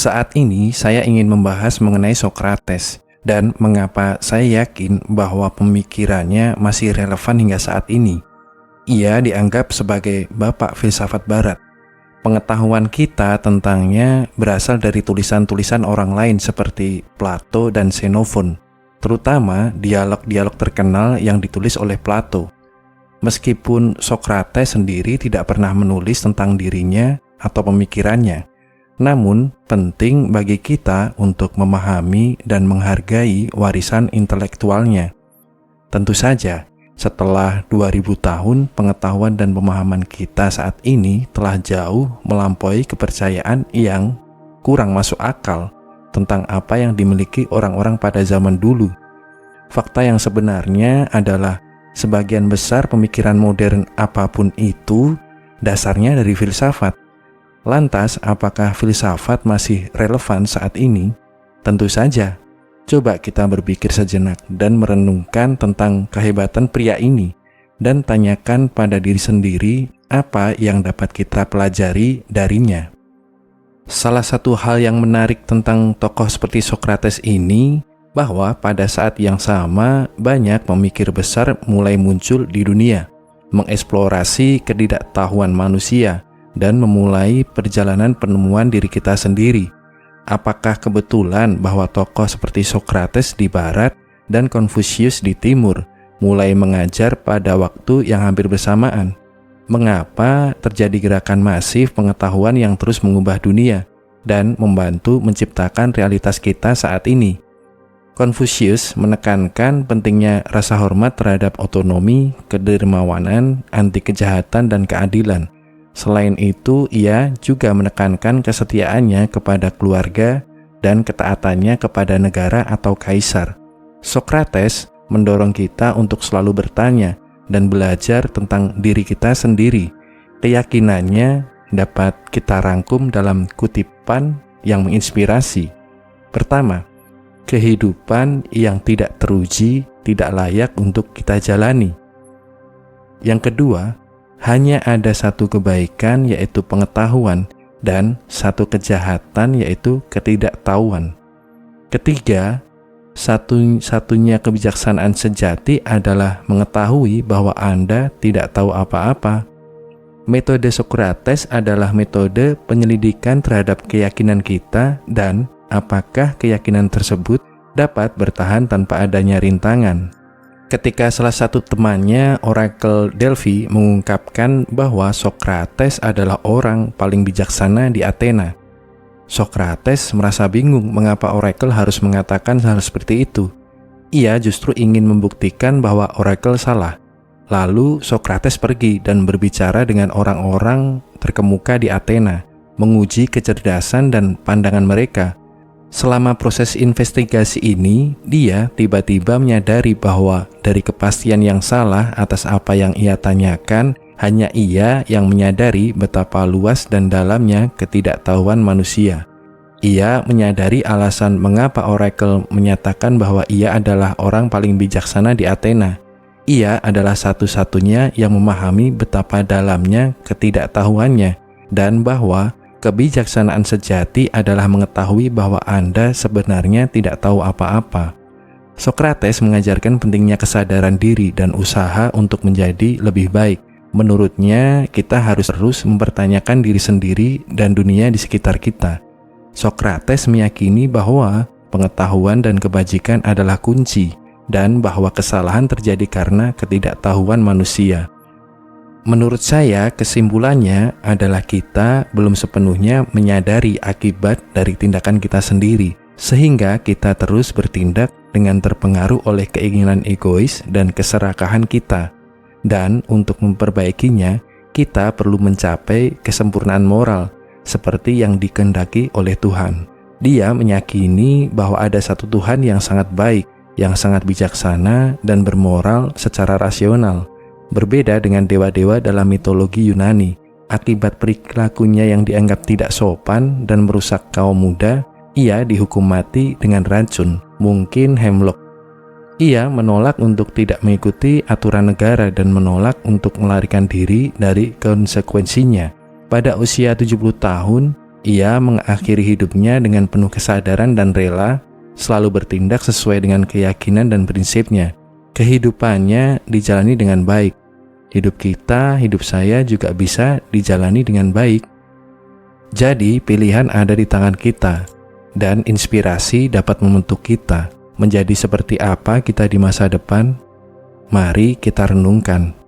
Saat ini saya ingin membahas mengenai Sokrates dan mengapa saya yakin bahwa pemikirannya masih relevan hingga saat ini. Ia dianggap sebagai bapak filsafat barat. Pengetahuan kita tentangnya berasal dari tulisan-tulisan orang lain seperti Plato dan Xenophon, terutama dialog-dialog terkenal yang ditulis oleh Plato. Meskipun Sokrates sendiri tidak pernah menulis tentang dirinya atau pemikirannya, namun penting bagi kita untuk memahami dan menghargai warisan intelektualnya. Tentu saja, setelah 2000 tahun, pengetahuan dan pemahaman kita saat ini telah jauh melampaui kepercayaan yang kurang masuk akal tentang apa yang dimiliki orang-orang pada zaman dulu. Fakta yang sebenarnya adalah sebagian besar pemikiran modern apapun itu dasarnya dari filsafat. Lantas, apakah filsafat masih relevan saat ini? Tentu saja. Coba kita berpikir sejenak dan merenungkan tentang kehebatan pria ini dan tanyakan pada diri sendiri apa yang dapat kita pelajari darinya. Salah satu hal yang menarik tentang tokoh seperti Sokrates ini bahwa pada saat yang sama banyak pemikir besar mulai muncul di dunia, mengeksplorasi ketidaktahuan manusia dan memulai perjalanan penemuan diri kita sendiri. Apakah kebetulan bahwa tokoh seperti Sokrates di barat dan Konfusius di timur mulai mengajar pada waktu yang hampir bersamaan? Mengapa terjadi gerakan masif pengetahuan yang terus mengubah dunia dan membantu menciptakan realitas kita saat ini? Konfusius menekankan pentingnya rasa hormat terhadap otonomi, kedermawanan, anti kejahatan, dan keadilan. Selain itu, ia juga menekankan kesetiaannya kepada keluarga dan ketaatannya kepada negara atau kaisar. Sokrates mendorong kita untuk selalu bertanya dan belajar tentang diri kita sendiri. Keyakinannya dapat kita rangkum dalam kutipan yang menginspirasi. Pertama, kehidupan yang tidak teruji tidak layak untuk kita jalani. Yang kedua, hanya ada satu kebaikan yaitu pengetahuan dan satu kejahatan yaitu ketidaktahuan. Ketiga, satu-satunya kebijaksanaan sejati adalah mengetahui bahwa Anda tidak tahu apa-apa. Metode Sokrates adalah metode penyelidikan terhadap keyakinan kita dan apakah keyakinan tersebut dapat bertahan tanpa adanya rintangan. Ketika salah satu temannya, Orakel Delphi, mengungkapkan bahwa Sokrates adalah orang paling bijaksana di Athena, Sokrates merasa bingung mengapa Orakel harus mengatakan hal seperti itu. Ia justru ingin membuktikan bahwa Orakel salah. Lalu Sokrates pergi dan berbicara dengan orang-orang terkemuka di Athena, menguji kecerdasan dan pandangan mereka. Selama proses investigasi ini, dia tiba-tiba menyadari bahwa dari kepastian yang salah atas apa yang ia tanyakan, hanya ia yang menyadari betapa luas dan dalamnya ketidaktahuan manusia. Ia menyadari alasan mengapa Oracle menyatakan bahwa ia adalah orang paling bijaksana di Athena. Ia adalah satu-satunya yang memahami betapa dalamnya ketidaktahuannya dan bahwa kebijaksanaan sejati adalah mengetahui bahwa Anda sebenarnya tidak tahu apa-apa. Sokrates mengajarkan pentingnya kesadaran diri dan usaha untuk menjadi lebih baik. Menurutnya, kita harus terus mempertanyakan diri sendiri dan dunia di sekitar kita. Sokrates meyakini bahwa pengetahuan dan kebajikan adalah kunci, dan bahwa kesalahan terjadi karena ketidaktahuan manusia. Menurut saya, kesimpulannya adalah kita belum sepenuhnya menyadari akibat dari tindakan kita sendiri, sehingga kita terus bertindak dengan terpengaruh oleh keinginan egois dan keserakahan kita. Dan untuk memperbaikinya, kita perlu mencapai kesempurnaan moral, seperti yang dikehendaki oleh Tuhan. Dia meyakini bahwa ada satu Tuhan yang sangat baik, yang sangat bijaksana dan bermoral secara rasional. Berbeda dengan dewa-dewa dalam mitologi Yunani, akibat perilakunya yang dianggap tidak sopan dan merusak kaum muda, ia dihukum mati dengan racun, mungkin hemlock. Ia menolak untuk tidak mengikuti aturan negara dan menolak untuk melarikan diri dari konsekuensinya. Pada usia 70 tahun, Ia mengakhiri hidupnya dengan penuh kesadaran dan rela, selalu bertindak sesuai dengan keyakinan dan prinsipnya. Kehidupannya dijalani dengan baik. Hidup kita, hidup saya juga bisa dijalani dengan baik. Jadi, pilihan ada di tangan kita, dan inspirasi dapat membentuk kita menjadi seperti apa kita di masa depan. Mari kita renungkan.